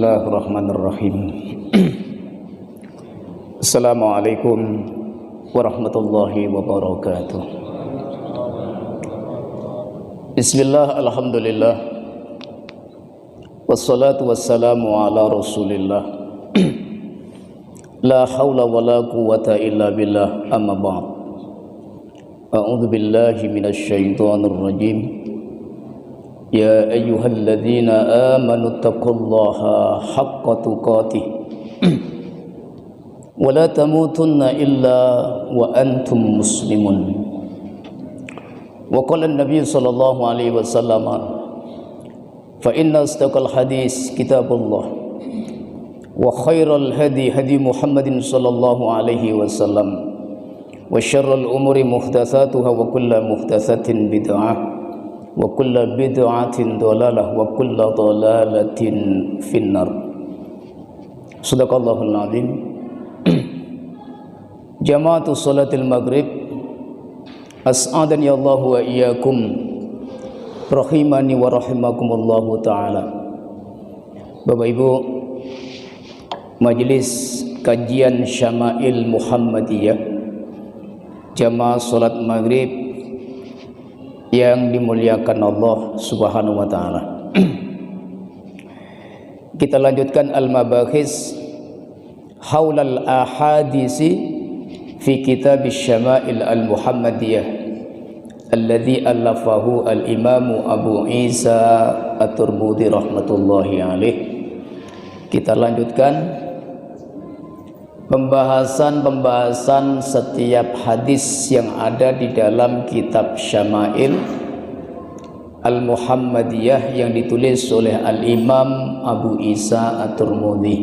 Bismillahirrahmanirrahim. Assalamualaikum warahmatullahi wabarakatuh. Bismillah, alhamdulillah, wassalatu wassalamu ala rasulillah. La hawla wa la quwwata illa billah, amma ba'd. A'udzu billahi minasy syaithanir rajim. Ya ayyuhalladzina amanu taqullaha haqqa tuqatih wa la tamutunna illa wa antum muslimun. Wa qala an-nabiy sallallahu alaihi wasallam, fa inna asdaqal hadis kitabullah wa khairal hadi hadi Muhammadin sallallahu alaihi wasallam wa syarrul umuri muhdatsatuha wa kullu muhdatsatin bid'ah wa kullu bid'atin dhalalah wa kullu dhalalatin finnar. Shadaqallahul azim. Jama'atu salatil maghrib, as'adani Allah wa iyyakum, rahimani wa rahimakumullahu ta'ala. Bapak Ibu, majelis kajian Syama'il Muhammadiyah, jamaah salat maghrib yang dimuliakan Allah Subhanahu wa taala. Kita lanjutkan al-mabahis haulal ahadisi fi kitab Syama'il al-Muhammadiyah alladhi allafahu al-Imam Abu Isa At-Tirmidzi rahmatullahi alaih. Kita lanjutkan pembahasan setiap hadis yang ada di dalam kitab Syama'il Al-Muhammadiyah yang ditulis oleh Al-Imam Abu Isa At-Tirmidzi.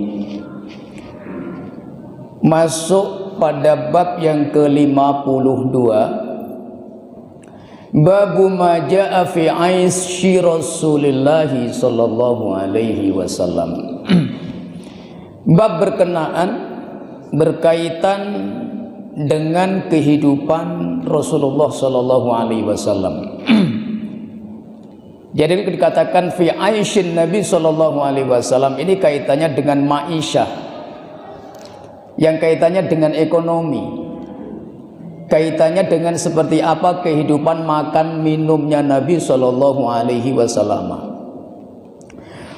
Masuk pada bab yang ke-52, Babu ma jaa fi aishi Rasulillah sallallahu alaihi wasallam. Bab berkaitan dengan kehidupan Rasulullah sallallahu alaihi wasallam. Jadi dikatakan fi aisyin Nabi sallallahu alaihi wasallam, ini kaitannya dengan ma'isyah, yang kaitannya dengan ekonomi, kaitannya dengan seperti apa kehidupan makan minumnya Nabi sallallahu alaihi wasallam.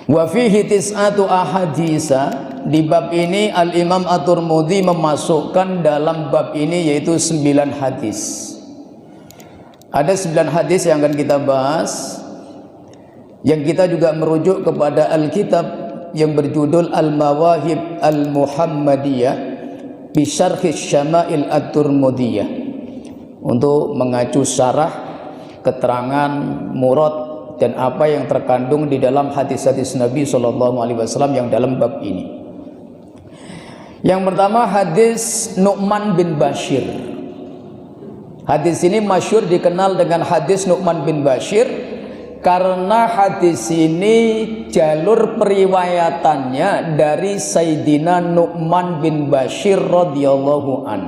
Wa fihi tis'atu ahaditsa. Di bab ini Al-Imam At-Tirmidzi memasukkan dalam bab ini yaitu 9 hadis. Ada 9 hadis yang akan kita bahas, yang kita juga merujuk kepada Alkitab yang berjudul Al-Mawahib Al-Muhammadiyah bi Syarh Syama'il At-Tirmidzi untuk mengacu syarah, keterangan, murad dan apa yang terkandung di dalam hadis-hadis Nabi sallallahu alaihi wasallam yang dalam bab ini. Yang pertama hadis Nu'man bin Bashir. Hadis ini masyhur dikenal dengan hadis Nu'man bin Bashir karena hadis ini jalur periwayatannya dari Sayyidina Nu'man bin Bashir radhiyallahu an.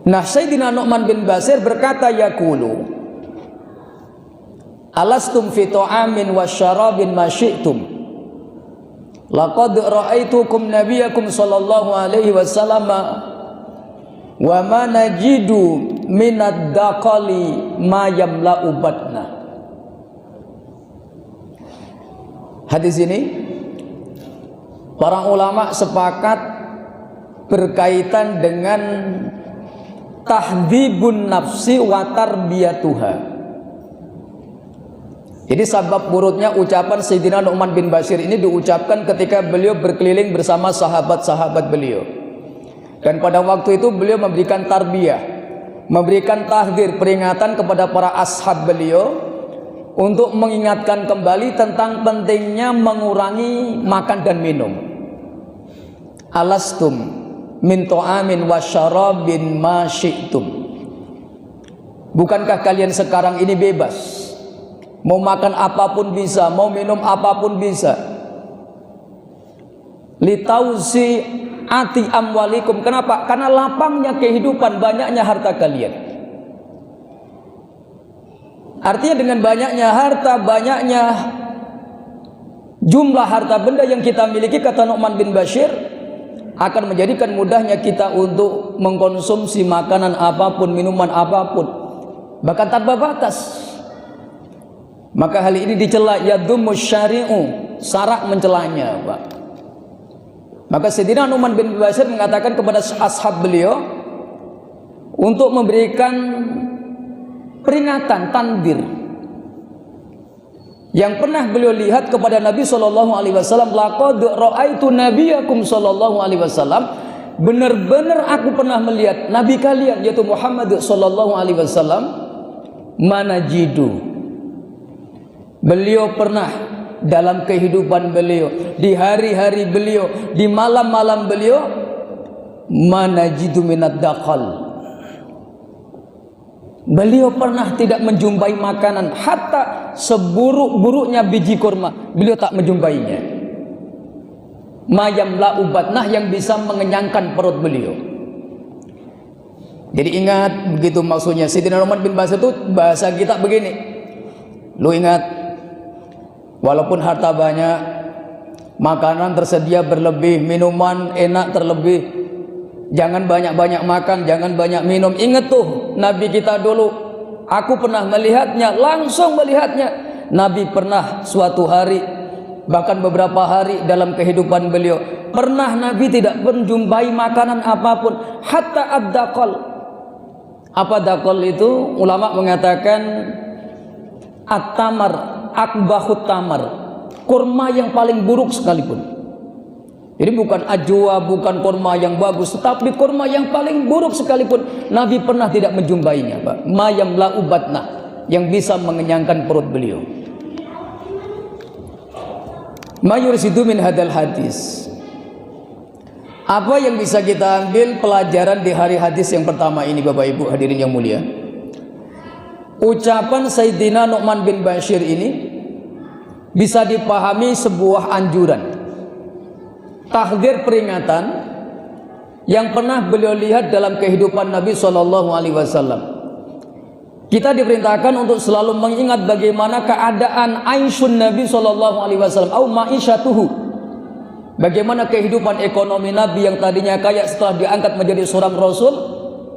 Nah, Sayyidina Nu'man bin Bashir berkata, yaqulu alastum fi ta'amin wa syarabin ma syi'tum. Laqad ra'aitukum nabiyakum sallallahu alaihi wasallam wa ma najidu minad daqali ma yamla'u batna. Hadis ini para ulama sepakat berkaitan dengan tahdhibun nafsi wa tarbiyatuha. Jadi sabab burutnya ucapan Sayyidina Nu'man bin Bashir ini diucapkan ketika beliau berkeliling bersama sahabat-sahabat beliau. Dan pada waktu itu beliau memberikan tarbiyah, memberikan tahdzir, peringatan kepada para ashab beliau untuk mengingatkan kembali tentang pentingnya mengurangi makan dan minum. Alastum min ta'amin wa syarabin ma syi'tum. Bukankah kalian sekarang ini bebas? Mau makan apapun bisa, mau minum apapun bisa. Litausi ati amwalikum. Kenapa? Karena lapangnya kehidupan, banyaknya harta kalian. Artinya dengan banyaknya harta, banyaknya Jumlah harta benda yang kita miliki, kata Nu'man bin Bashir, akan menjadikan mudahnya kita untuk mengkonsumsi makanan apapun, minuman apapun, bahkan tanpa batas. Maka hal ini dicela, yadhummu syari'u, syarak mencelanya, Pak. Maka Sayyidina Nu'man bin Bashir mengatakan kepada ashab beliau untuk memberikan peringatan, tanbir, yang pernah beliau lihat kepada Nabi SAW. Laqad ra'aitu nabiyakum sallallahu alaihi wasallam, benar-benar aku pernah melihat nabi kalian, yaitu Muhammad sallallahu alaihi wasallam, manajidu, beliau pernah dalam kehidupan beliau, di hari-hari beliau, di malam-malam beliau, manajidu minad daqal, beliau pernah tidak menjumpai makanan, hatta seburuk-buruknya biji kurma beliau tak menjumpainya. Mayam la ubatnah, yang bisa mengenyangkan perut beliau. Jadi ingat, begitu maksudnya Sayyidina Nu'man bin Bashir itu bahasa kita begini, lu ingat, walaupun harta banyak, makanan tersedia berlebih, minuman enak terlebih, jangan banyak-banyak makan, jangan banyak minum. Ingat tuh Nabi kita dulu, aku pernah melihatnya, langsung melihatnya. Nabi pernah suatu hari, bahkan beberapa hari dalam kehidupan beliau, pernah Nabi tidak menjumpai makanan apapun, hatta ad-daqal. Apa daqal itu? Ulama mengatakan at-tamar, akbahut tamar, kurma yang paling buruk sekalipun. Jadi bukan ajwa, bukan kurma yang bagus, tetapi kurma yang paling buruk sekalipun Nabi pernah tidak menjumpainya, Pak. Mayam la ubatna, yang bisa mengenyangkan perut beliau. Mayursidu min hadal hadis. Apa yang bisa kita ambil pelajaran di hari hadis yang pertama ini, Bapak Ibu hadirin yang mulia? Ucapan Sayyidina Nu'man bin Bashir ini bisa dipahami sebuah anjuran, tahdzir, peringatan yang pernah beliau lihat dalam kehidupan Nabi SAW. Kita diperintahkan untuk selalu mengingat bagaimana keadaan Aisyun Nabi SAW, au ma'isyatuhu, bagaimana kehidupan ekonomi Nabi yang tadinya kaya setelah diangkat menjadi seorang Rasul.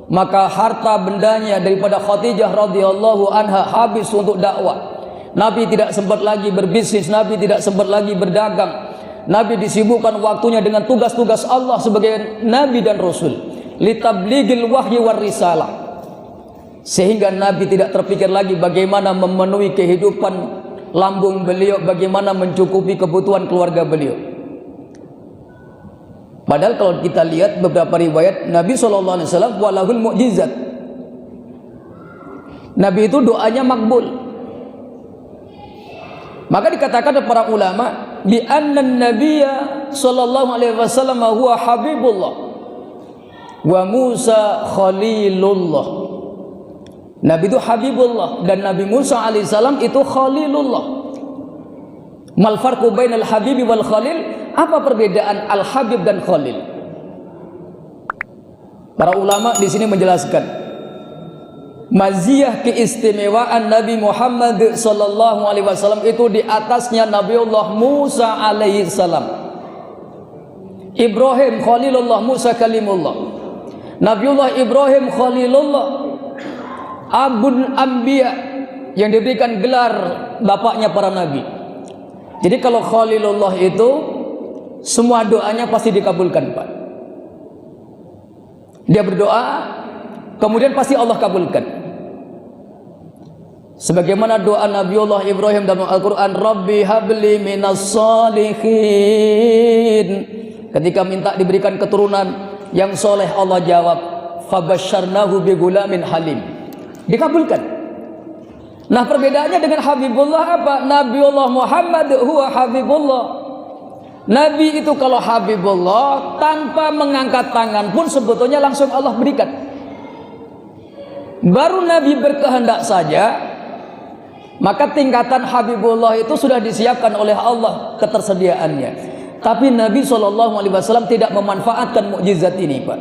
Maka harta bendanya daripada Khadijah radhiyallahu anha habis untuk dakwah. Nabi tidak sempat lagi berbisnis, Nabi tidak sempat lagi berdagang. Nabi disibukkan waktunya dengan tugas-tugas Allah sebagai Nabi dan Rasul, litabligil wahyi war risalah. Sehingga Nabi tidak terpikir lagi bagaimana memenuhi kehidupan lambung beliau, bagaimana mencukupi kebutuhan keluarga beliau. Padahal kalau kita lihat beberapa riwayat, Nabi SAW walahul mu'jizat, Nabi itu doanya makbul. Maka dikatakan oleh para ulama, bi anna nabiyya sallallahu alaihi wasallam huwa habibullah wa Musa khalilullah. Nabi itu habibullah dan Nabi Musa alaihissalam itu khalilullah. Mal farqu bainal habibi wal khalil? Apa perbedaan al-habib dan khalil? Para ulama di sini menjelaskan maziyah keistimewaan Nabi Muhammad sallallahu alaihi wasallam itu di atasnya Nabiullah Musa alaihi salam. Ibrahim khalilullah, Musa kalimullah. Nabiullah Ibrahim khalilullah, Abul Anbiya, yang diberikan gelar bapaknya para nabi. Jadi kalau khalilullah itu semua doanya pasti dikabulkan, Pak. Dia berdoa, kemudian pasti Allah kabulkan. Sebagaimana doa Nabiullah Ibrahim dalam Al-Quran, Rabbi habli minas salihin. Ketika minta diberikan keturunan yang soleh, Allah jawab, fabasyarnahu bigulamin halim. Dikabulkan. Nah, perbedaannya dengan Habibullah apa? Nabiullah Muhammad huwa Habibullah. Nabi itu kalau Habibullah tanpa mengangkat tangan pun sebetulnya langsung Allah berikan. Baru Nabi berkehendak saja, maka tingkatan Habibullah itu sudah disiapkan oleh Allah ketersediaannya. Tapi Nabi SAW tidak memanfaatkan mukjizat ini, Pak.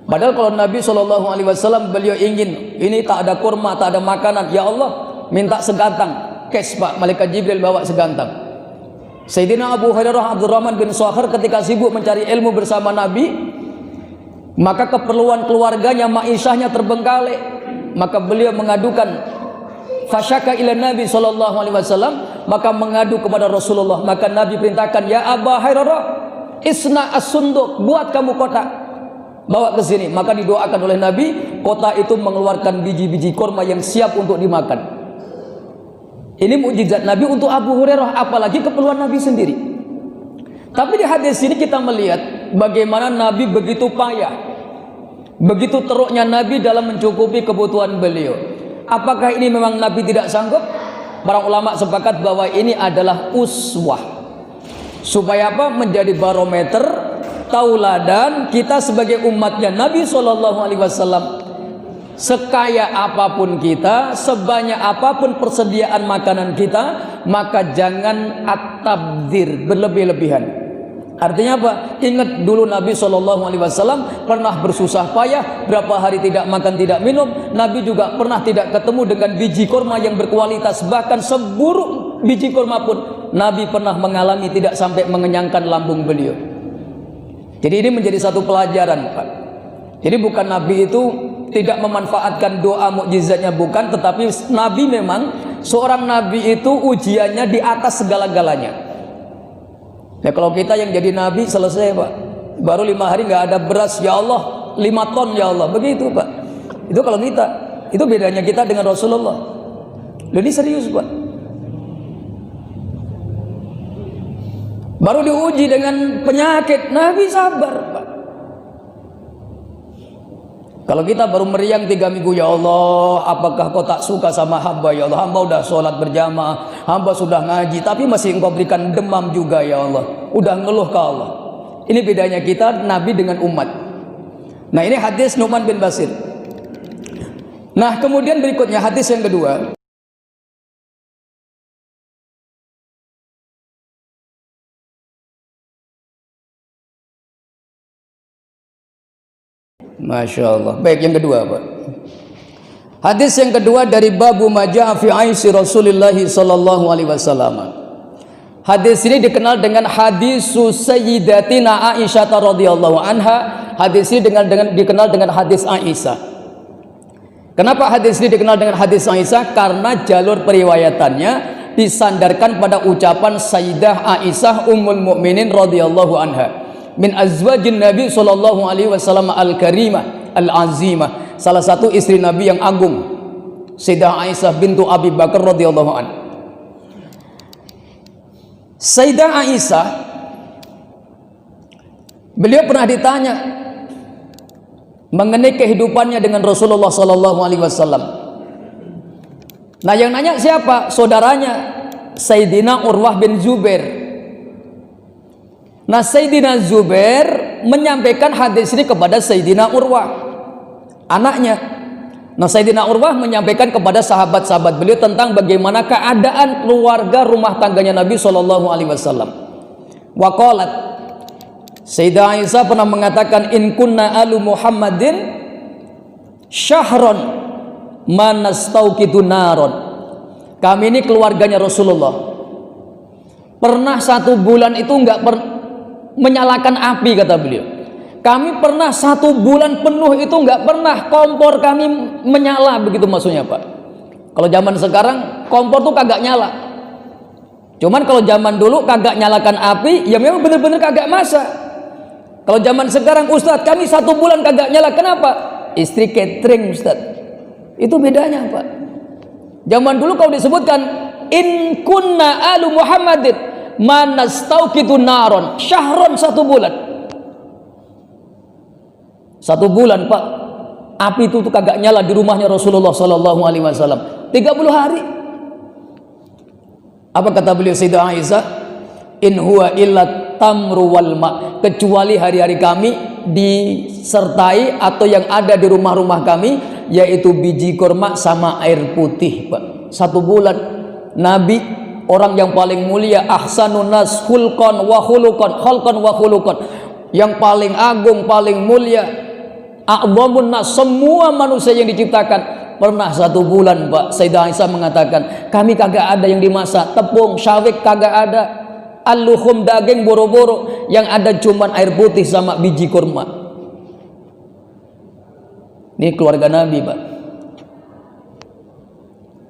Padahal kalau Nabi SAW beliau ingin, ini tak ada kurma, tak ada makanan, ya Allah minta segantang, kes Pak, malaikat Jibril bawa segantang. Sayyidina Abu Hurairah Abdurrahman bin Sakhar ketika sibuk mencari ilmu bersama Nabi, maka keperluan keluarganya, ma'isyahnya terbengkalai, maka beliau mengadukan fasyaka ila Nabi sallallahu alaihi wasallam, maka mengadu kepada Rasulullah. Maka Nabi perintahkan, ya Abu Hurairah, isna as-sunduk, buat kamu kotak, bawa ke sini. Maka didoakan oleh Nabi, kota itu mengeluarkan biji-biji kurma yang siap untuk dimakan. Ini mukjizat Nabi untuk Abu Hurairah, apalagi keperluan Nabi sendiri. Tapi di hadis ini kita melihat bagaimana Nabi begitu payah, begitu teruknya Nabi dalam mencukupi kebutuhan beliau. Apakah ini memang Nabi tidak sanggup? Para ulama sepakat bahwa ini adalah uswah. Supaya apa? Menjadi barometer, tauladan kita sebagai umatnya Nabi SAW. Sekaya apapun kita, sebanyak apapun persediaan makanan kita, maka jangan at-tabdzir, berlebih-lebihan. Artinya apa? Ingat dulu Nabi SAW pernah bersusah payah, berapa hari tidak makan tidak minum. Nabi juga pernah tidak ketemu dengan biji kurma yang berkualitas. Bahkan seburuk biji kurma pun Nabi pernah mengalami tidak sampai mengenyangkan lambung beliau. Jadi ini menjadi satu pelajaran, Pak. Jadi bukan Nabi itu tidak memanfaatkan doa mukjizatnya, bukan, tetapi Nabi memang seorang Nabi itu ujiannya di atas segala-galanya. Ya kalau kita yang jadi Nabi selesai, Pak. Baru 5 hari nggak ada beras, ya Allah, 5 ton ya Allah, begitu, Pak. Itu kalau kita, itu bedanya kita dengan Rasulullah. Loh, ini serius, Pak. Baru diuji dengan penyakit, Nabi sabar, Pak. Kalau kita baru meriang 3 minggu, ya Allah, apakah kau tak suka sama hamba, ya Allah, hamba udah sholat berjamaah, hamba sudah ngaji, tapi masih engkau berikan demam juga, ya Allah, udah ngeluh ke Allah. Ini bedanya kita, Nabi dengan umat. Nah, ini hadis Nu'man bin Bashir. Nah, kemudian berikutnya hadis yang kedua. Masya Allah. Baik, yang kedua, Pak. Hadis yang kedua dari babu maja'a fi aisy Rasulullah sallallahu alaihi wasallam. Hadis ini dikenal dengan hadis Sayyidatina Aisyah radhiyallahu anha. Hadis ini dikenal dengan hadis Aisyah. Kenapa hadis ini dikenal dengan hadis Aisyah? Karena jalur periwayatannya disandarkan pada ucapan Sayyidah Aisyah Ummul Mukminin radhiyallahu anha, min azwajin Nabi sallallahu alaihi wasallam al-karimah al-azimah, salah satu istri Nabi yang agung, Sayyidah Aisyah bintu Abi Bakar radhiyallahu an. Sayyidah Aisyah, beliau pernah ditanya mengenai kehidupannya dengan Rasulullah sallallahu alaihi wasallam. Nah, yang nanya siapa? Saudaranya Sayyidina Urwah bin Zubair. Nah, Sayyidina Zubair menyampaikan hadis ini kepada Sayyidina Urwah, anaknya. Nah, Sayyidina Urwah menyampaikan kepada sahabat-sahabat beliau tentang bagaimana keadaan keluarga rumah tangganya Nabi sallallahu alaihi wasallam. Wa qalat, Sayyidah Aisyah pernah mengatakan, in kunna alu Muhammadin syahron manastauqitu naron. Kami ini keluarganya Rasulullah. Pernah 1 bulan itu enggak menyalakan api, kata beliau. Kami pernah 1 bulan penuh itu enggak pernah kompor kami menyala, begitu maksudnya, Pak. Kalau zaman sekarang kompor tuh kagak nyala. Cuman kalau zaman dulu kagak nyalakan api, ya memang bener-bener kagak masak. Kalau zaman sekarang, Ustadz, kami 1 bulan kagak nyala, kenapa? Istri catering, Ustadz. Itu bedanya, Pak. Zaman dulu kalau disebutkan in kunna alu Muhammadin manastauqitu naron syahron, 1 bulan. 1 bulan, Pak, api itu tuh kagak nyala di rumahnya Rasulullah sallallahu alaihi wasallam. 30 hari. Apa kata beliau Sayyidah Aisyah? In huwa illa tamru wal ma, kecuali hari-hari kami disertai atau yang ada di rumah-rumah kami yaitu biji kurma sama air putih, Pak. 1 bulan. Nabi orang yang paling mulia, ahsanun nas khulqan wa khuluqan, khalqan wa khuluqan, yang paling agung, paling mulia, a'dhamun nas, semua manusia yang diciptakan. Pernah 1 bulan, Pak, Sayyidah Aisyah mengatakan, kami kagak ada yang dimasak, tepung, syawik kagak ada, Al-luhum, daging boro-boro, yang ada cuman air putih sama biji kurma. Ini keluarga Nabi, Pak.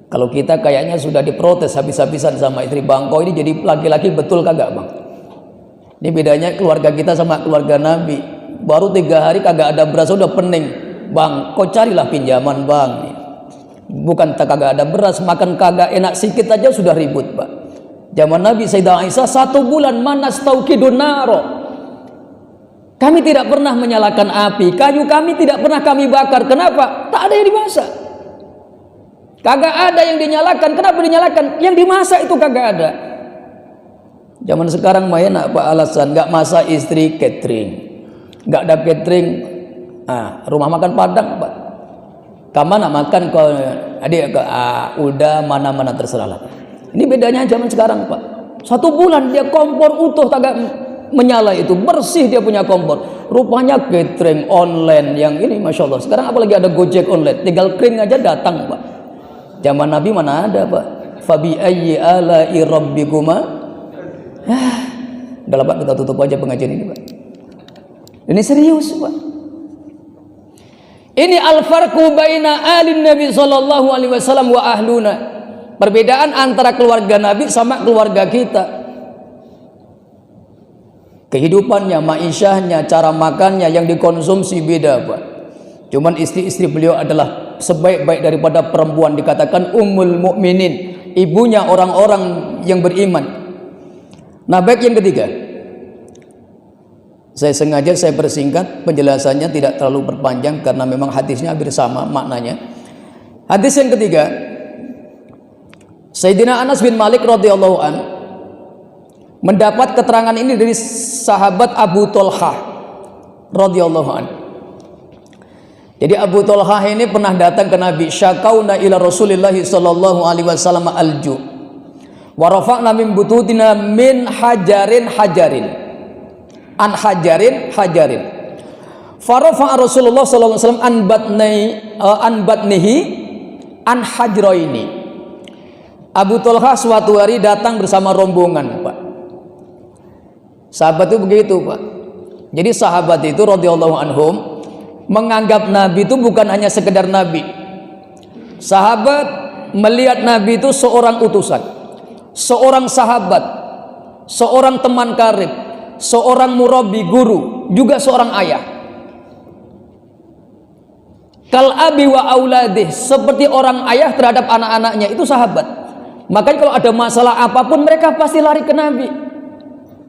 Kalau kita kayaknya sudah diprotes habis-habisan sama istri, Bang, kok ini jadi laki-laki betul kagak, Bang? Ini bedanya keluarga kita sama keluarga Nabi. Baru 3 hari kagak ada beras udah pening. Bang, kok carilah pinjaman, Bang. Bukan tak kagak ada beras, makan kagak enak sikit aja sudah ribut, Pak. Zaman Nabi Sayyidah Aisyah 1 bulan manas taukidun naro. Kami tidak pernah menyalakan api, kayu kami tidak pernah kami bakar. Kenapa? Tak ada yang dimasak. Kagak ada yang dinyalakan. Kenapa dinyalakan? Yang dimasak itu kagak ada. Zaman sekarang mah enak, Pak, alasan nggak masak istri catering. Nggak ada catering, rumah makan Padang, Pak. Kamana makan kau adik udah mana-mana terserah lah. Ini bedanya zaman sekarang, Pak. 1 bulan dia kompor utuh kagak menyala, itu bersih dia punya kompor. Rupanya catering online yang ini, masya Allah. Sekarang apalagi ada Gojek online, tinggal kering aja datang, Pak. Zaman Nabi mana ada, Pak. Fabi ayyi ala'i rabbikuma. Udah lah, Pak, kita tutup aja pengajian ini, Pak. Ini serius, Pak. Ini al-farqu baina alin Nabi sallallahu alaihi wasallam wa ahluna. Perbedaan antara keluarga Nabi sama keluarga kita. Kehidupannya, ma'isyahnya, cara makannya, yang dikonsumsi beda, Pak. Cuman istri-istri beliau adalah sebaik-baik daripada perempuan, dikatakan ummul mukminin, ibunya orang-orang yang beriman. Nah, baik, yang ketiga, saya sengaja saya persingkat penjelasannya, tidak terlalu berpanjang karena memang hadisnya hampir sama maknanya. Hadis yang ketiga, Sayyidina Anas bin Malik radhiyallahu an mendapat keterangan ini dari sahabat Abu Thalhah radhiyallahu an. Jadi Abu Thalhah ini pernah datang ke Nabi, syakauna ila Rasulillah sallallahu alaihi wasallam alju wa rafa'na min bututina min hajarin an hajarin farafa Rasulullah sallallahu alaihi wasallam an batnihi an hajraini. Abu Thalhah suatu hari datang bersama rombongan, Pak. Sahabat itu begitu, Pak. Jadi sahabat itu radhiyallahu anhum menganggap Nabi itu bukan hanya sekedar Nabi. Sahabat melihat Nabi itu seorang utusan, seorang sahabat, seorang teman karib, seorang murabbi, guru, juga seorang ayah. Kal abi wa auladih, seperti orang ayah terhadap anak-anaknya, itu sahabat. Makanya kalau ada masalah apapun mereka pasti lari ke Nabi.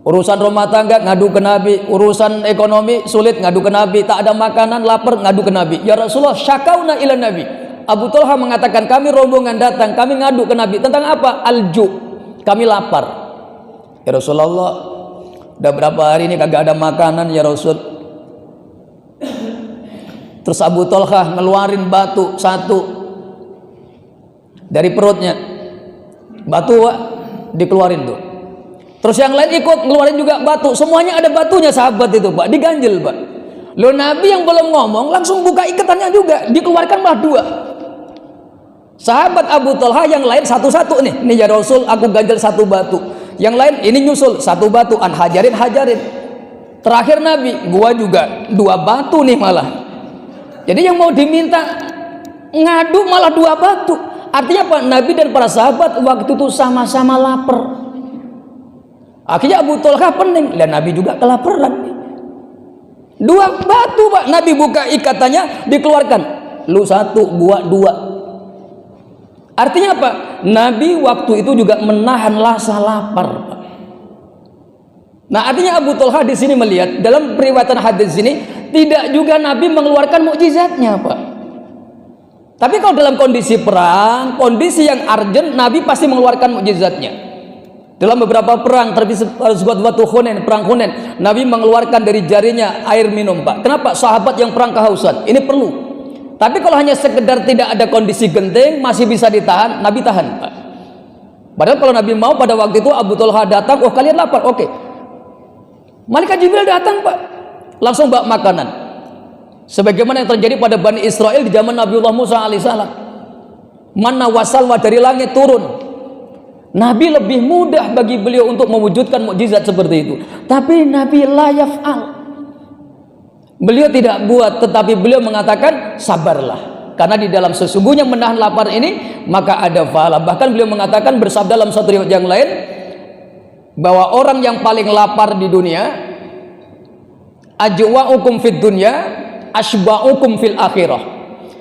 Urusan rumah tangga ngadu ke Nabi, urusan ekonomi sulit ngadu ke Nabi, tak ada makanan lapar ngadu ke Nabi. Ya Rasulullah, syakauna ila Nabi. Abu Thalhah mengatakan, kami rombongan datang, kami ngadu ke Nabi tentang apa? Alju, kami lapar. Ya Rasulullah, udah berapa hari ini kagak ada makanan ya Rasul. Terus Abu Thalhah ngeluarin batu satu dari perutnya. Batu, Pak, dikeluarin tuh. Terus yang lain ikut ngeluarin juga batu. Semuanya ada batunya sahabat itu, Pak. Diganjel, Pak. Loh, Nabi yang belum ngomong langsung buka ikatannya juga, dikeluarkan malah 2. Sahabat Abu Thalhah yang lain satu-satu nih. Nih ya Rasul, aku ganjel 1 batu. Yang lain ini nyusul 1 batu, an hajarin. Terakhir Nabi, gua juga 2 batu nih malah. Jadi yang mau diminta ngadu malah 2 batu. Artinya apa? Nabi dan para sahabat waktu itu sama-sama lapar. Akhirnya Abu Thalhah pening, dan Nabi juga kelaparan. 2 batu, Pak. Nabi buka ikatannya, dikeluarkan. Lu 1, gua 2. Artinya apa? Nabi waktu itu juga menahan rasa lapar, Pak. Nah, artinya Abu Thalhah di sini melihat dalam periwayatan hadis ini tidak juga Nabi mengeluarkan mukjizatnya, Pak. Tapi kalau dalam kondisi perang, kondisi yang urgent, Nabi pasti mengeluarkan mukjizatnya. Dalam beberapa perang, termasuk Hunain, perang Hunain, Nabi mengeluarkan dari jarinya air minum, Pak. Kenapa? Sahabat yang perang kehausan. Ini perlu. Tapi kalau hanya sekedar tidak ada kondisi genting, masih bisa ditahan, Nabi tahan, Pak. Padahal kalau Nabi mau pada waktu itu Abu Thalhah datang, oh kalian lapar, oke. Malaikat Jibril datang, Pak. Langsung bawa makanan. Sebagaimana yang terjadi pada Bani Israel di zaman Nabiullah Musa alaihissalam. Manna wa salwa dari langit turun. Nabi lebih mudah bagi beliau untuk mewujudkan mukjizat seperti itu. Tapi Nabi la yaf'al. Beliau tidak buat, tetapi beliau mengatakan sabarlah. Karena di dalam sesungguhnya menahan lapar ini maka ada pahala. Bahkan beliau mengatakan, bersabda dalam satu riwayat yang lain, bahwa orang yang paling lapar di dunia, ajwa'ukum fid dunya asba'ukum fil akhirah.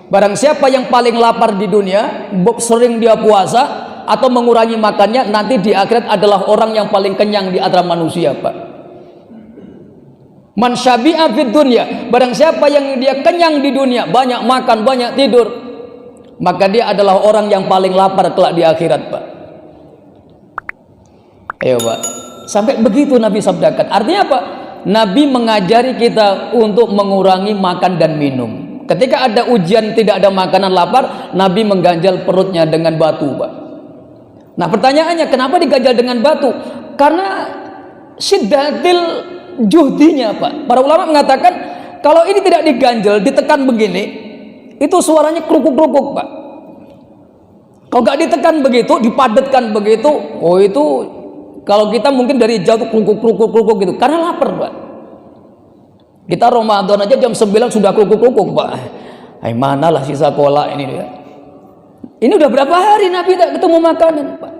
Barang siapa yang paling lapar di dunia, sering dia puasa atau mengurangi makannya, nanti di akhirat adalah orang yang paling kenyang di antara manusia, Pak. Man syabi'a fid dunya, barang siapa yang dia kenyang di dunia, banyak makan, banyak tidur, maka dia adalah orang yang paling lapar kelak di akhirat, Pak. Ayo, Pak. Sampai begitu Nabi sabdakan. Artinya apa? Nabi mengajari kita untuk mengurangi makan dan minum. Ketika ada ujian, tidak ada makanan, lapar, Nabi mengganjal perutnya dengan batu, Pak. Nah, pertanyaannya, kenapa diganjal dengan batu? Karena syiddatil juhdinya, Pak. Para ulama mengatakan, kalau ini tidak diganjal, ditekan begini, itu suaranya krukuk-krukuk, Pak. Kalau nggak ditekan begitu, dipadatkan begitu, oh itu kalau kita mungkin dari jauh tuh krukuk-krukuk gitu, karena lapar, Pak. Kita Ramadan aja jam 9 sudah krukuk-krukuk, Pak. Ay, manalah sisa kolak ini ya. Ini udah berapa hari Nabi tak ketemu makanan, Pak.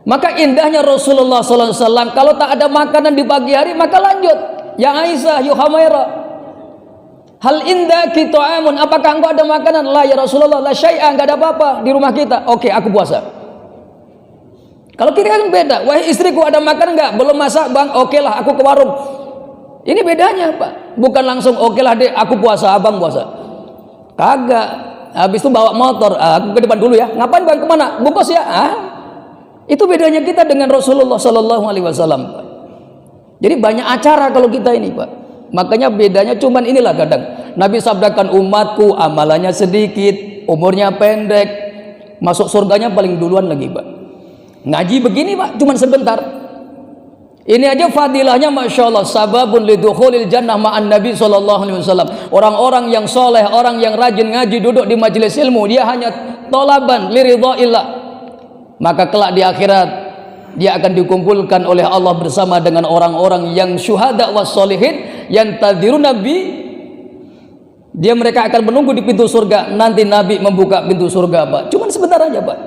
Maka indahnya Rasulullah SAW, kalau tak ada makanan di pagi hari, maka lanjut. Ya Aisyah, ya Humairah, hal indaki ta'amun, apakah engkau ada makanan? La ya Rasulullah, la syai'ah, enggak ada apa-apa di rumah kita. Oke, aku puasa. Kalau kita kan beda. Wahai istriku, ada makanan enggak? Belum masak, Bang. Oke lah, aku ke warung. Ini bedanya, Pak. Bukan langsung oke lah dek, aku puasa, abang puasa. Kagak. Habis itu bawa motor, aku ke depan dulu ya. Ngapain, Bang? Kemana? Bungkus ya. Itu bedanya kita dengan Rasulullah Sallallahu Alaihi Wasallam. Jadi banyak acara kalau kita ini, Pak. Makanya bedanya cuman inilah kadang. Nabi sabdakan, umatku amalannya sedikit, umurnya pendek, masuk surganya paling duluan lagi, Pak. Ngaji begini, Pak, cuman sebentar. Ini aja fadilahnya, Masya Allah, sababun lidukhulil jannah ma'an Nabi Sallallahu Alaihi Wasallam. Orang-orang yang soleh, orang yang rajin ngaji, duduk di majelis ilmu, dia hanya tolaban liridhaillah, maka kelak di akhirat dia akan dikumpulkan oleh Allah bersama dengan orang-orang yang syuhada was solihin, yang tadiru Nabi. Dia mereka akan menunggu di pintu surga. Nanti Nabi membuka pintu surga, Pak. Cuman sebentar aja, Pak.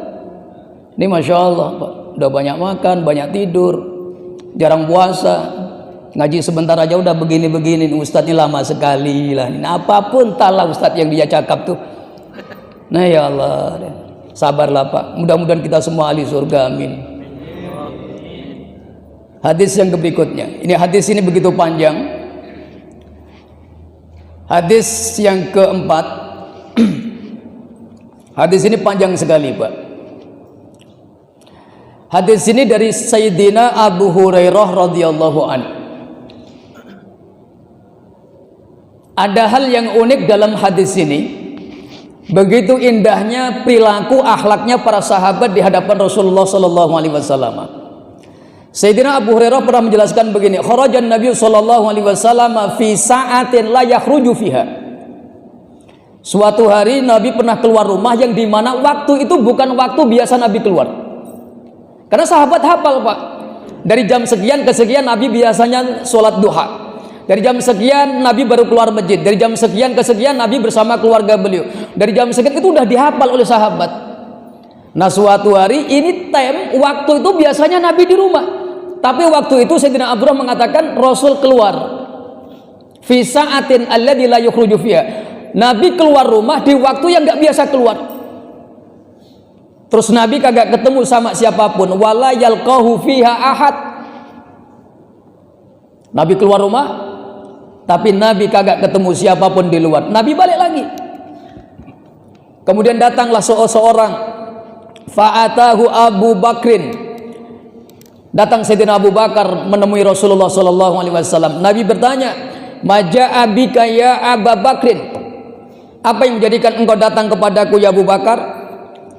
Ini Masya Allah, Pak. Udah banyak makan, banyak tidur, jarang puasa, ngaji sebentar aja udah begini-begini. Ustadz ini lama sekali lah. Nah, apapun talah Ustadz yang dia cakap tuh. Nah ya Allah, sabarlah, Pak. Mudah-mudahan kita semua ahli surga, amin. Hadis yang berikutnya. Ini hadis ini begitu panjang. Hadis yang keempat. Hadis ini panjang sekali, Pak. Hadis ini dari Sayyidina Abu Hurairah radhiyallahu anhu. Ada hal yang unik dalam hadis ini. Begitu indahnya perilaku akhlaknya para sahabat di hadapan Rasulullah sallallahu alaihi wasallam. Sayyidina Abu Hurairah pernah menjelaskan begini, kharajan Nabi sallallahu alaihi wasallam fi sa'atin la yakhruju fiha. Suatu hari Nabi pernah keluar rumah yang dimana waktu itu bukan waktu biasa Nabi keluar. Karena sahabat hafal, Pak. Dari jam sekian ke sekian Nabi biasanya sholat duha. Dari jam sekian Nabi baru keluar masjid. Dari jam sekian ke sekian Nabi bersama keluarga beliau. Dari jam sekian itu udah dihafal oleh sahabat. Nah, suatu hari ini waktu itu biasanya Nabi di rumah. Tapi waktu itu Sayyidina Abu Hurairah mengatakan Rasul keluar fi sa'atin alladzi la yukhruju fiha. Nabi keluar rumah di waktu yang enggak biasa keluar. Terus Nabi kagak ketemu sama siapapun, wala yalqahu fiha ahad. Nabi keluar rumah, tapi Nabi kagak ketemu siapapun di luar. Nabi balik lagi. Kemudian datanglah seorang, fa'atahu Abu Bakrin. Datang Sayyidina Abu Bakar menemui Rasulullah sallallahu alaihi wasallam. Nabi bertanya, "Maja'a bika ya Abu Bakrin?" Apa yang menjadikan engkau datang kepadaku ya Abu Bakar?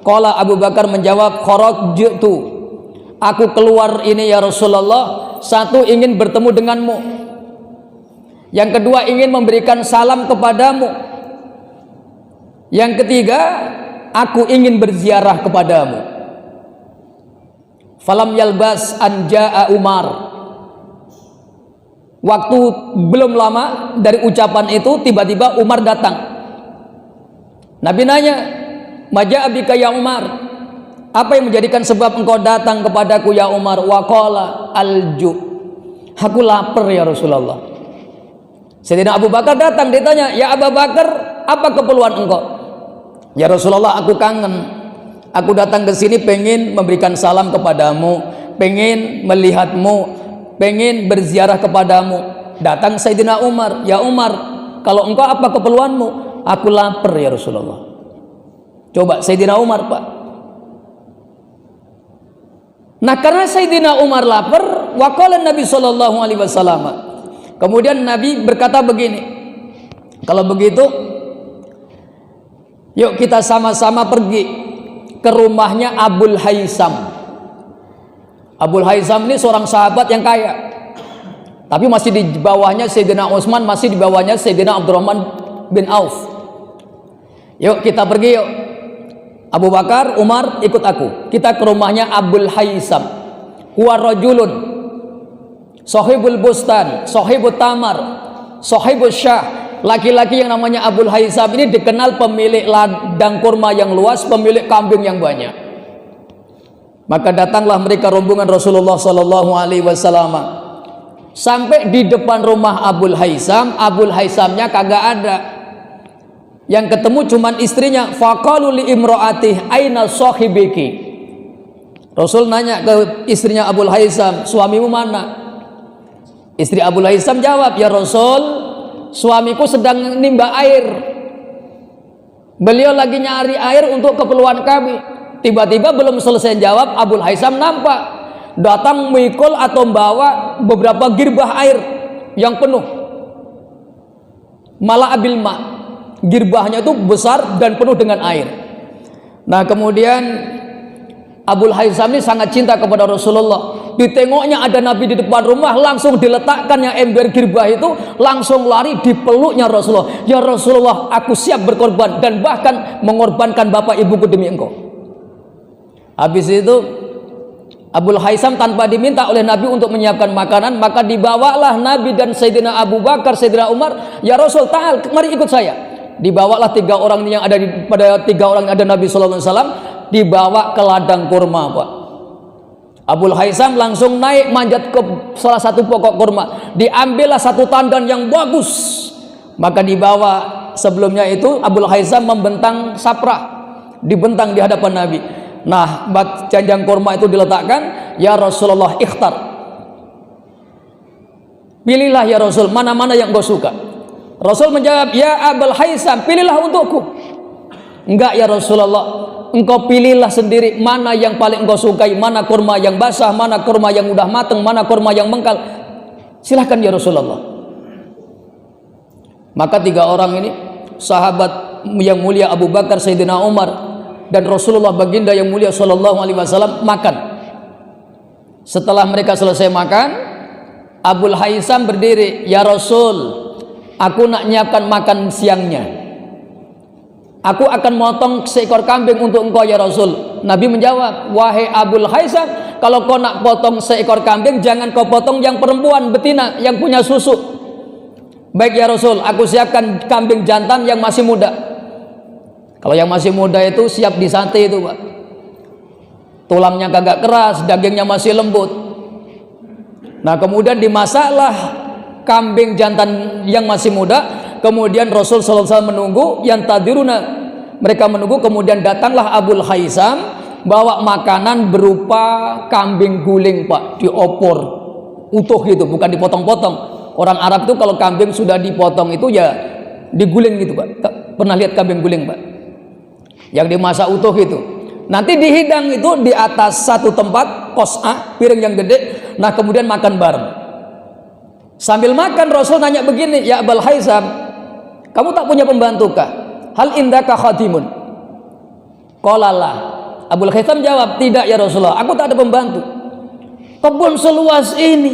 Qala Abu Bakar menjawab, kharajtu, aku keluar ini ya Rasulullah, satu ingin bertemu denganmu, yang kedua ingin memberikan salam kepadamu, yang ketiga aku ingin berziarah kepadamu. Falam yalbas an jaa Umar. Waktu belum lama dari ucapan itu tiba-tiba Umar datang. Nabi nanya, "Maja abika ya Umar?" Apa yang menjadikan sebab engkau datang kepadaku ya Umar? Waqala alju. Aku lapar ya Rasulullah. Sayyidina Abu Bakar datang, ditanya, "Ya Abu Bakar, apa keperluan engkau?" "Ya Rasulullah, aku kangen. Aku datang ke sini pengen memberikan salam kepadamu, pengen melihatmu, pengen berziarah kepadamu." Datang Sayyidina Umar, "Ya Umar, kalau engkau apa keperluanmu?" "Aku lapar ya Rasulullah." Coba Sayyidina Umar, Pak. Nah, karena Sayyidina Umar lapar, waqala Nabi sallallahu alaihi wasallam. Kemudian Nabi berkata begini, "Kalau begitu, yuk kita sama-sama pergi ke rumahnya Abul Haisam." Abul Haisam ini seorang sahabat yang kaya, tapi masih di bawahnya Sayyidina Utsman, masih di bawahnya Sayyidina Abdurrahman bin Auf. Yuk kita pergi yuk. Abu Bakar, Umar, ikut aku. Kita ke rumahnya Abul Haisam. Huwa rajulun sahibul bustan, sahibut tamar, sahibus syah. Laki-laki yang namanya Abul Haisam ini dikenal pemilik ladang kurma yang luas, pemilik kambing yang banyak. Maka datanglah mereka rombongan Rasulullah sallallahu alaihi wasallam. Sampai di depan rumah Abul Haisam, Abul Haisamnya kagak ada. Yang ketemu cuman istrinya. Faqalu li imraatih aina sahibiki. Rasul nanya ke istrinya Abul Haisam, "Suamimu mana?" Istri Abul Haisam jawab, "Ya Rasul, suamiku sedang nimba air. Beliau lagi nyari air untuk keperluan kami." Tiba-tiba belum selesai jawab, Abul Haisam nampak datang mikul atau membawa beberapa girbah air yang penuh. Malah abil ma, girbahnya itu besar dan penuh dengan air. Nah, kemudian Abul Haisam ini sangat cinta kepada Rasulullah. Ditengoknya ada Nabi di depan rumah, langsung diletakkannya ember girbah itu, langsung lari dipeluknya Rasulullah. "Ya Rasulullah, aku siap berkorban dan bahkan mengorbankan bapak ibuku demi engkau." Habis itu Abul Haisam tanpa diminta oleh Nabi untuk menyiapkan makanan, maka dibawalah Nabi dan Sayyidina Abu Bakar, Sayyidina Umar, "Ya Rasul, ta'al, mari ikut saya." Dibawalah 3 orang yang ada pada 3 orang ada Nabi sallallahu alaihi wasallam, dibawa ke ladang kurma, Pak. Abul Haisam langsung naik manjat ke salah satu pokok kurma, diambillah satu tandan yang bagus, maka dibawa. Sebelumnya itu Abul Haisam membentang saprah, dibentang di hadapan Nabi. Nah, janjang kurma itu diletakkan. "Ya Rasulullah, ikhtar, pilihlah ya Rasul, mana-mana yang kau suka." Rasul menjawab, "Ya Abul Haisam, pilihlah untukku." "Enggak ya Rasulullah, engkau pilihlah sendiri mana yang paling engkau sukai, mana kurma yang basah, mana kurma yang udah matang, mana kurma yang mengkal. Silahkan ya Rasulullah." Maka 3 orang ini, sahabat yang mulia Abu Bakar, Sayyidina Umar, dan Rasulullah baginda yang mulia sallallahu alaihi wasallam makan. Setelah mereka selesai makan, Abul Haisam berdiri, "Ya Rasul, aku nak nyiapkan makan siangnya. Aku akan motong seekor kambing untuk engkau ya Rasul." Nabi menjawab, "Wahai Abul Haisam, kalau kau nak potong seekor kambing, jangan kau potong yang perempuan betina yang punya susu." "Baik ya Rasul, aku siapkan kambing jantan yang masih muda." Kalau yang masih muda itu siap disate itu, Pak. Tulangnya kagak keras, dagingnya masih lembut. Nah, kemudian dimasaklah kambing jantan yang masih muda. Kemudian Rasul sallallahu alaihi wasallam menunggu, yang tadiruna, mereka menunggu. Kemudian datanglah Abul Haisam bawa makanan berupa kambing guling, Pak, diopor utuh gitu, bukan dipotong-potong. Orang Arab itu kalau kambing sudah dipotong itu ya diguling gitu, Pak. Pernah lihat kambing guling, Pak? Yang dimasak utuh itu. Nanti dihidang itu di atas satu tempat, qas'ah, piring yang gede. Nah, kemudian makan bareng. Sambil makan Rasul nanya begini, "Ya Abul Haisam, kamu tak punya pembantu kah? Hal indaka khadimun?" Qala la. Abul Haisam jawab, "Tidak ya Rasulullah, aku tak ada pembantu." Kebun seluas ini,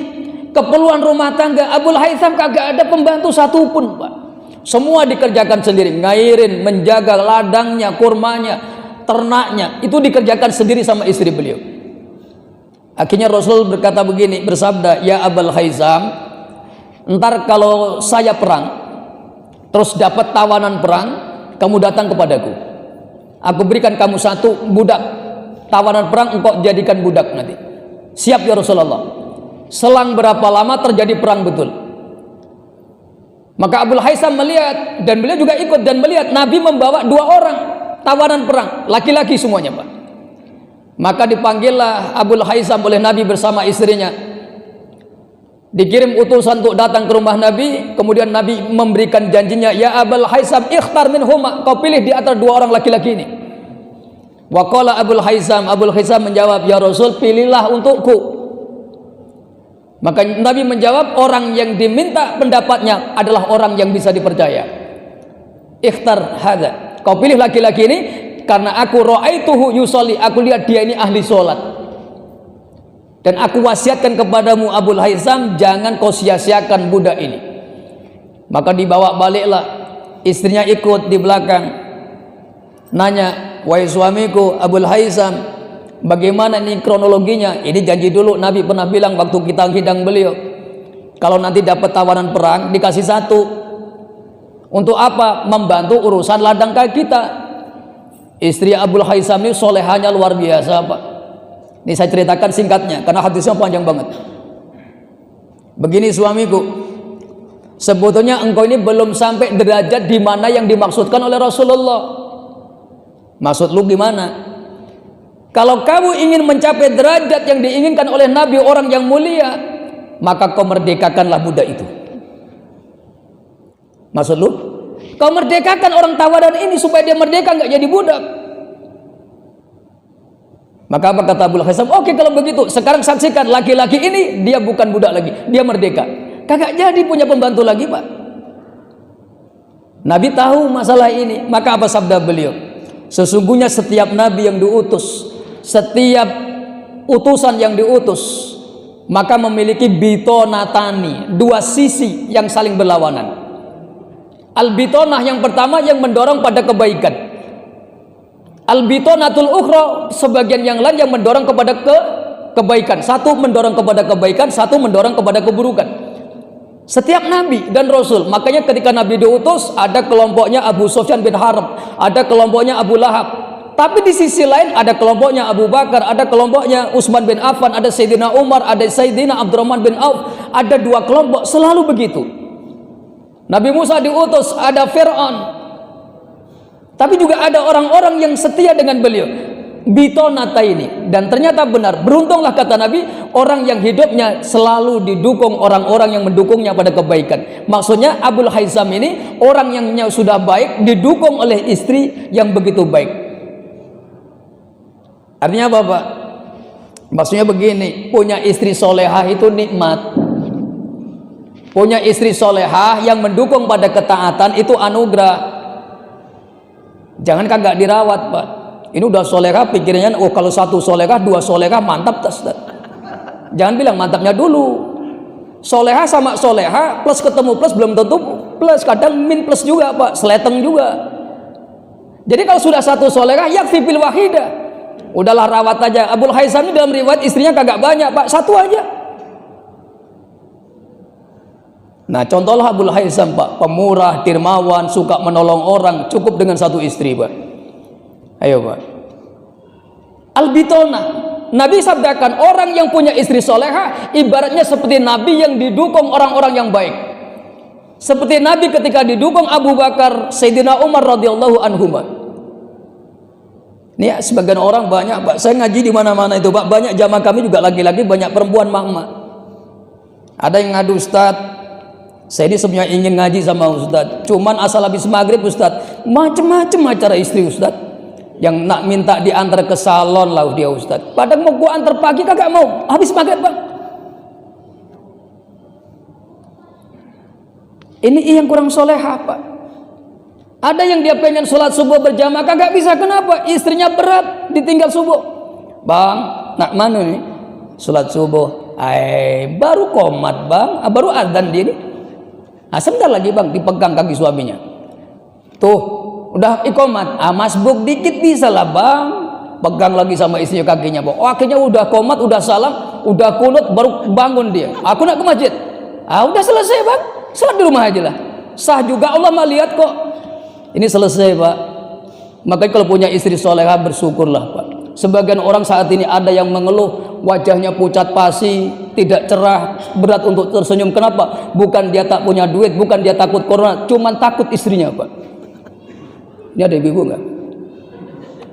keperluan rumah tangga, Abul Haisam kagak ada pembantu satupun, Pak. Semua dikerjakan sendiri, ngairin, menjaga ladangnya, kurmanya, ternaknya, itu dikerjakan sendiri sama istri beliau. Akhirnya Rasul berkata begini, bersabda, "Ya Abul Haizam, ntar kalau saya perang, terus dapat tawanan perang, kamu datang kepadaku. Aku berikan kamu satu budak tawanan perang, engkau jadikan budak nanti." Siap ya Rasulullah. Selang berapa lama terjadi perang betul. Maka Abul Haizam melihat, dan beliau juga ikut dan melihat Nabi membawa 2 orang tawanan perang, laki-laki semuanya, Pak. Maka dipanggillah Abul Haizam oleh Nabi bersama istrinya. Dikirim utusan untuk datang ke rumah Nabi. Kemudian Nabi memberikan janjinya, "Ya Abul Haizam, ikhtar minhuma, kau pilih di antara 2 orang laki-laki ini." Wa qala Abul Haizam menjawab, "Ya Rasul, pilihlah untukku." Maka Nabi menjawab, orang yang diminta pendapatnya adalah orang yang bisa dipercaya. Ikhtar hadza, kau pilih laki-laki ini karena aku ra'aituhu yusolli, aku lihat dia ini ahli sholat. Dan aku wasiatkan kepadamu Abul Haizam, jangan kau sia-siakan budak ini. Maka dibawa baliklah, istrinya ikut di belakang. Nanya, "Wahai suamiku Abul Haizam, bagaimana ini kronologinya?" Ini janji dulu, Nabi pernah bilang waktu kita hidang beliau, kalau nanti dapat tawanan perang dikasih 1. Untuk apa? Membantu urusan ladang kita. Istri Abul Haizam ini solehanya luar biasa, Pak. Ini saya ceritakan singkatnya karena hadisnya panjang banget. Begini, suamiku, sebetulnya engkau ini belum sampai derajat di mana yang dimaksudkan oleh Rasulullah. Maksud lu gimana? Kalau kamu ingin mencapai derajat yang diinginkan oleh Nabi, orang yang mulia, maka kau merdekakanlah budak itu. Maksud lu? Kau merdekakan orang tawanan ini supaya dia merdeka, nggak jadi budak. Maka apa kata Abul Haizam? Oke, kalau begitu sekarang saksikan, laki-laki ini dia bukan budak lagi, dia merdeka. Kagak jadi punya pembantu lagi, Pak. Nabi tahu masalah ini. Maka apa sabda beliau? Sesungguhnya setiap nabi yang diutus, setiap utusan yang diutus, maka memiliki bitonatani, 2 sisi yang saling berlawanan. Al-bitonah yang pertama yang mendorong pada kebaikan. Al-bitonatul ukhra, sebagian yang lain yang mendorong kepada kebaikan. Satu mendorong kepada kebaikan, satu mendorong kepada keburukan. Setiap nabi dan rasul. Makanya ketika Nabi diutus, ada kelompoknya Abu Sufyan bin Harb, ada kelompoknya Abu Lahab. Tapi di sisi lain ada kelompoknya Abu Bakar, ada kelompoknya Utsman bin Affan, ada Sayyidina Umar, ada Sayyidina Abdurrahman bin Auf. Ada 2 kelompok, selalu begitu. Nabi Musa diutus, ada Fir'aun. Tapi juga ada orang-orang yang setia dengan beliau. Bitonata ini. Dan ternyata benar, beruntunglah kata Nabi, orang yang hidupnya selalu didukung orang-orang yang mendukungnya pada kebaikan. Maksudnya Abul Haizam ini orang yang sudah baik, didukung oleh istri yang begitu baik. Artinya apa, Pak? Maksudnya begini, punya istri solehah itu nikmat. Punya istri solehah yang mendukung pada ketaatan itu anugerah. Jangan kagak dirawat, Pak. Ini udah solehah, pikirnya, oh kalau 1 solehah, 2 solehah, mantap. Jangan bilang mantapnya dulu. Solehah sama solehah, plus ketemu plus belum tentu plus, kadang min plus juga, Pak. Seleteng juga. Jadi kalau sudah 1 solehah, yakfi bil wahidah. Udahlah rawat aja. Abul Haizam ini dalam riwayat istrinya kagak banyak, Pak. 1 aja. Nah, contohlah Abul Haizam, Pak, pemurah, dermawan, suka menolong orang, cukup dengan 1 istri, Pak. Ayo, Pak. Al-bitonah, Nabi sabdakan, orang yang punya istri solehah ibaratnya seperti Nabi yang didukung orang-orang yang baik. Seperti Nabi ketika didukung Abu Bakar, Sayyidina Umar radhiyallahu anhuma. Ini sebagian orang banyak, Pak. Saya ngaji di mana-mana itu, Pak. Banyak jamaah kami juga laki-laki, banyak perempuan mama. Ada yang ngadu, Ustaz, saya ini sebenarnya ingin ngaji sama Ustaz, cuman asal habis maghrib Ustaz, macam-macam acara istri Ustaz, yang nak minta diantar ke salon lah dia Ustaz. Padahal mau gua antar pagi kagak mau, habis maghrib, Bang. Ini yang kurang solehah, Pak. Ada yang dia pengen sholat subuh berjamaah kagak bisa, kenapa? Istrinya berat ditinggal subuh. Bang, nak mana nih? Sholat subuh. Baru komat, Bang. Baru adzan dia nih. Sebentar lagi, Bang, dipegang kaki suaminya. Tuh, udah ikomat. Masbuk dikit bisa lah, Bang. Pegang lagi sama istrinya kakinya, Bang. Oh, akhirnya udah komat, udah salam. udah kunut baru bangun dia. Aku nak ke masjid. Udah selesai Bang, sholat di rumah aja lah. Sah juga, Allah mah lihat kok. Ini selesai Pak. Makanya kalau punya istri soleha bersyukurlah Pak. Sebagian orang saat ini ada yang mengeluh wajahnya pucat pasi, tidak cerah, berat untuk tersenyum. Kenapa? Bukan dia tak punya duit, bukan dia takut corona, cuman takut istrinya Pak. Ini ada ibu nggak?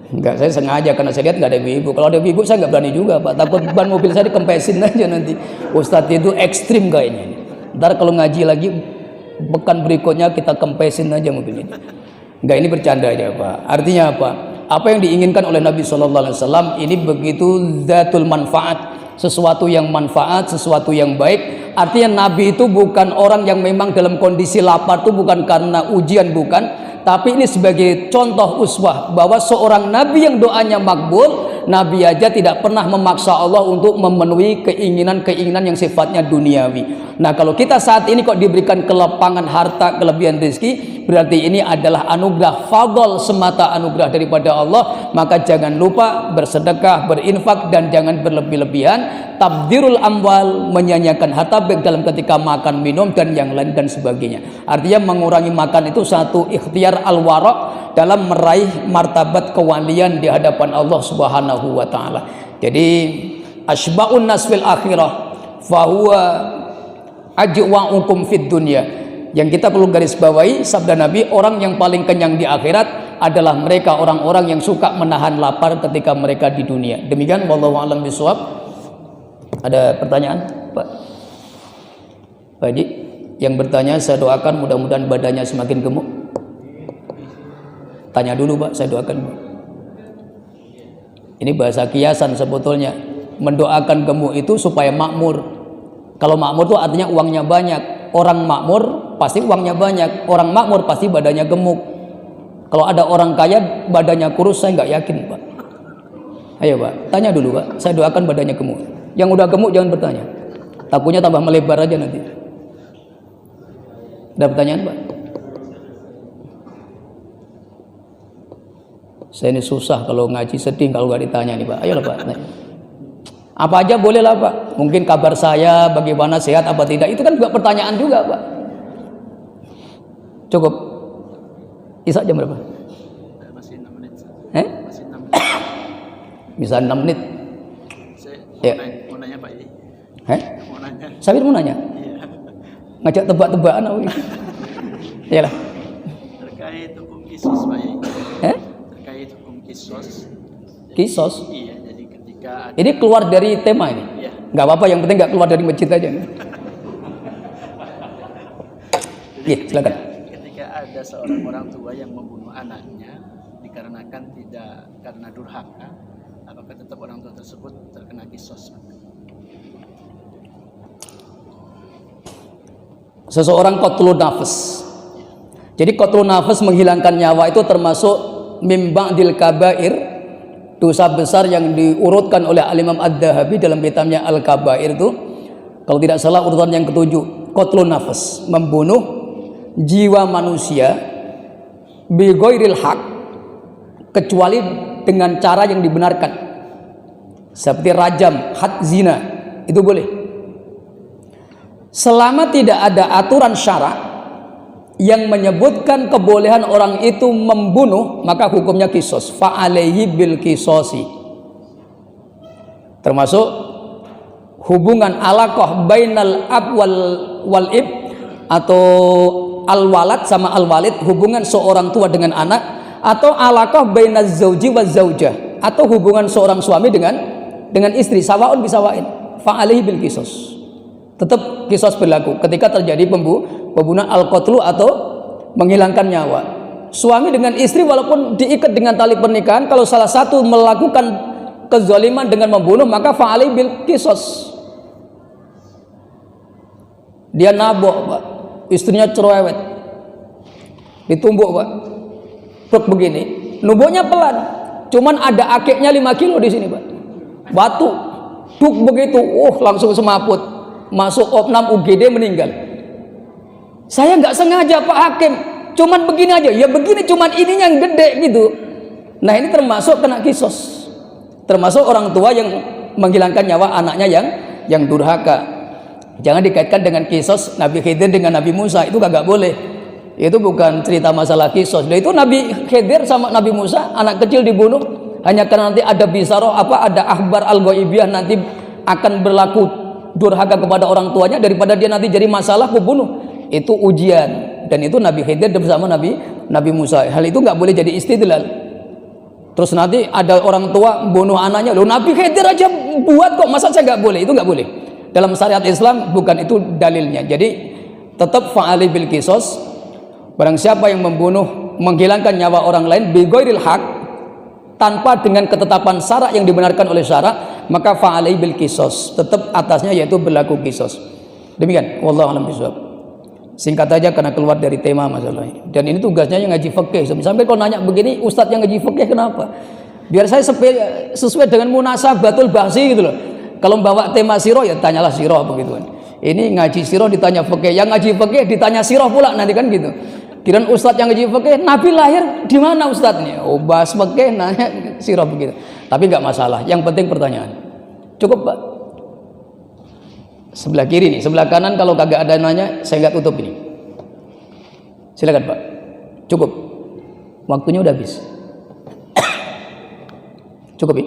Enggak, saya sengaja karena saya lihat nggak ada ibu. Kalau ada ibu saya nggak berani juga Pak. Takut ban mobil saya dikempesin aja nanti. Ustadz itu ekstrim kayaknya. Ntar kalau ngaji lagi pekan berikutnya kita kempesin aja mobil ini. Enggak, ini bercanda aja Pak. Artinya apa? Apa yang diinginkan oleh Nabi Shallallahu Alaihi Wasallam ini begitu zatul manfaat, sesuatu yang manfaat, sesuatu yang baik. Artinya Nabi itu bukan orang yang memang dalam kondisi lapar, itu bukan karena ujian, bukan, tapi ini sebagai contoh uswah bahwa seorang Nabi yang doanya makbul, Nabi aja tidak pernah memaksa Allah untuk memenuhi keinginan-keinginan yang sifatnya duniawi. Nah, kalau kita saat ini kok diberikan kelapangan harta, kelebihan rezeki, berarti ini adalah anugerah fadl, semata anugerah daripada Allah. Maka jangan lupa bersedekah, berinfak, dan jangan berlebih-lebihan. Tabdirul amwal, menyanyiakan harta baik dalam ketika makan, minum, dan yang lain dan sebagainya. Artinya mengurangi makan itu satu ikhtiar al-wara' dalam meraih martabat kewalian di hadapan Allah Subhanahu wa taala. Jadi asba'un nas fil akhirah fahuwa ajwa'ukum fid dunya. Yang kita perlu garis bawahi sabda Nabi, orang yang paling kenyang di akhirat adalah mereka orang-orang yang suka menahan lapar ketika mereka di dunia. Demikian, wallahu a'lam bishawab. Ada pertanyaan, Pak? Pak Haji yang bertanya, saya doakan mudah-mudahan badannya semakin gemuk. Tanya dulu Pak, saya doakan Pak. Ini bahasa kiasan sebetulnya. Mendoakan gemuk itu supaya makmur. Kalau makmur itu artinya uangnya banyak. Orang makmur pasti uangnya banyak. Orang makmur pasti badannya gemuk. Kalau ada orang kaya badannya kurus, saya nggak yakin Pak. Ayo Pak, tanya dulu Pak. Saya doakan badannya gemuk. Yang udah gemuk jangan bertanya. Takutnya tambah melebar aja nanti. Ada pertanyaan Pak? Saya ini susah kalau ngaji, sedih kalau nggak ditanya nih Pak. Ayolah Pak. Apa aja boleh lah Pak. Mungkin kabar saya, bagaimana, sehat apa tidak, itu kan juga pertanyaan juga Pak. Cukup. Isa jam berapa? Masih 6 menit. Masih 6 menit. Bisa 6 menit. Saya mau nanya Pak. Mau nanya. Sabir mau nanya? Iya. Ngajak tebak-tebakan apa gitu. Iyalah. Terkait hukum kisos Pak. Terkait hukum kisos. Kisos? Iya, jadi ketika ada... Ini keluar dari tema ini? Iya. Nggak apa-apa, yang penting nggak keluar dari masjid aja. Iya, silakan. Ketika ada seorang orang tua yang membunuh anaknya dikarenakan tidak karena durhaka, apakah tetap orang tua tersebut terkena kisos? Seseorang qatlun nafas. Jadi qatlun nafas, menghilangkan nyawa, itu termasuk mim ba'dil kabair, dosa besar yang diurutkan oleh Al-Imam Ad-Dhahabi dalam kitabnya Al-Kabair itu. Kalau tidak salah urutan yang ketujuh, qatlun nafas, membunuh jiwa manusia bi ghairil haq, kecuali dengan cara yang dibenarkan. Seperti rajam, had zina, itu boleh. Selama tidak ada aturan syarak yang menyebutkan kebolehan orang itu membunuh, maka hukumnya kisos. Fa'alaihi bil kisosi. Termasuk hubungan alaqah bainal ab wal ib, atau al-walad sama al-walid, hubungan seorang tua dengan anak, atau alaqah bainaz zauji waz zaujah, atau hubungan seorang suami dengan istri, sawaun bisawain. Fa'alaihi bil kisos. Tetap kisos berlaku ketika terjadi pembunuhan al-qatlu atau menghilangkan nyawa. Suami dengan istri walaupun diikat dengan tali pernikahan, kalau salah satu melakukan kezaliman dengan membunuh, maka fa'alaihi bil kisos. Dia nabok Pak, istrinya cerewet, ditumbuk Pak, truk begini, nubuknya pelan, cuman ada akiknya 5 kilo di sini Pak, batu, duk begitu, langsung semaput, masuk opnam UGD, meninggal. Saya nggak sengaja Pak Hakim, cuman begini aja, ya begini, cuman ininya yang gede gitu. Nah ini termasuk kena kisos, termasuk orang tua yang menghilangkan nyawa anaknya yang durhaka. Jangan dikaitkan dengan kisos Nabi Khidir dengan Nabi Musa, itu kagak boleh. Itu bukan cerita masalah kisos. Dan itu Nabi Khidir sama Nabi Musa, anak kecil dibunuh hanya karena nanti ada bisaroh ada akhbar al-ghaibiyah, nanti akan berlaku durhaka kepada orang tuanya, daripada dia nanti jadi masalah kubunuh. Itu ujian, dan itu Nabi Khidir bersama Nabi Musa. Hal itu nggak boleh jadi istidlal. Terus nanti ada orang tua bunuh anaknya, loh Nabi Khidir aja buat kok, masa saya nggak boleh? Itu nggak boleh. Dalam syariat Islam bukan itu dalilnya. Jadi tetap fa'ali bil qisas. Barang siapa yang membunuh, menghilangkan nyawa orang lain bighairil haq, tanpa dengan ketetapan syarak yang dibenarkan oleh syarak, maka fa'ali bil qisas, tetap atasnya yaitu berlaku qisas. Demikian, wallahu a'lam bishawab. Singkat aja karena keluar dari tema masalahnya. Dan ini tugasnya yang ngaji fikih. Sampai kalau nanya begini, ustadz yang ngaji fikih kenapa? Biar saya sesuai dengan munasabatul bahsi gitu loh. Kalau bawa tema sirah ya tanyalah sirah begitu kan. Ini ngaji sirah ditanya fikih, yang ngaji fikih ditanya sirah pula nanti kan gitu. Kirain ustadz yang ngaji fikih, Nabi lahir di mana ustadznya? Oh, bahas fikih nanya sirah begitu. Tapi nggak masalah, yang penting pertanyaan. Cukup, Pak? Sebelah kiri nih, sebelah kanan kalau kagak ada nanya, saya nggak tutup ini. Silakan, Pak. Cukup. Waktunya udah habis. Cukup ya?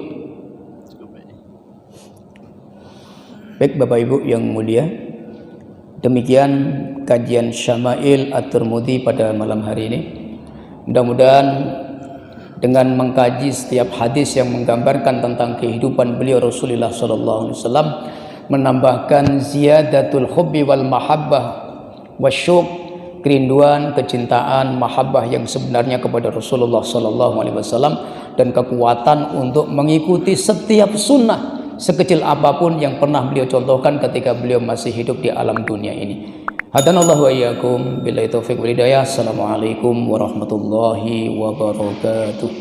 Baik Bapak Ibu yang mulia, demikian kajian Syama'il At-Tirmidzi pada malam hari ini. Mudah-mudahan dengan mengkaji setiap hadis yang menggambarkan tentang kehidupan beliau Rasulullah sallallahu alaihi wasallam, menambahkan ziyadatul hubbi wal mahabbah wasyuq, kerinduan, kecintaan, mahabbah yang sebenarnya kepada Rasulullah sallallahu alaihi wasallam, dan kekuatan untuk mengikuti setiap sunnah sekecil apapun yang pernah beliau contohkan ketika beliau masih hidup di alam dunia ini. Hadanallahu wa iyyakum billahi taufiq wal hidayah. Assalamualaikum warahmatullahi wabarakatuh.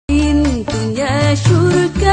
Pintunya surga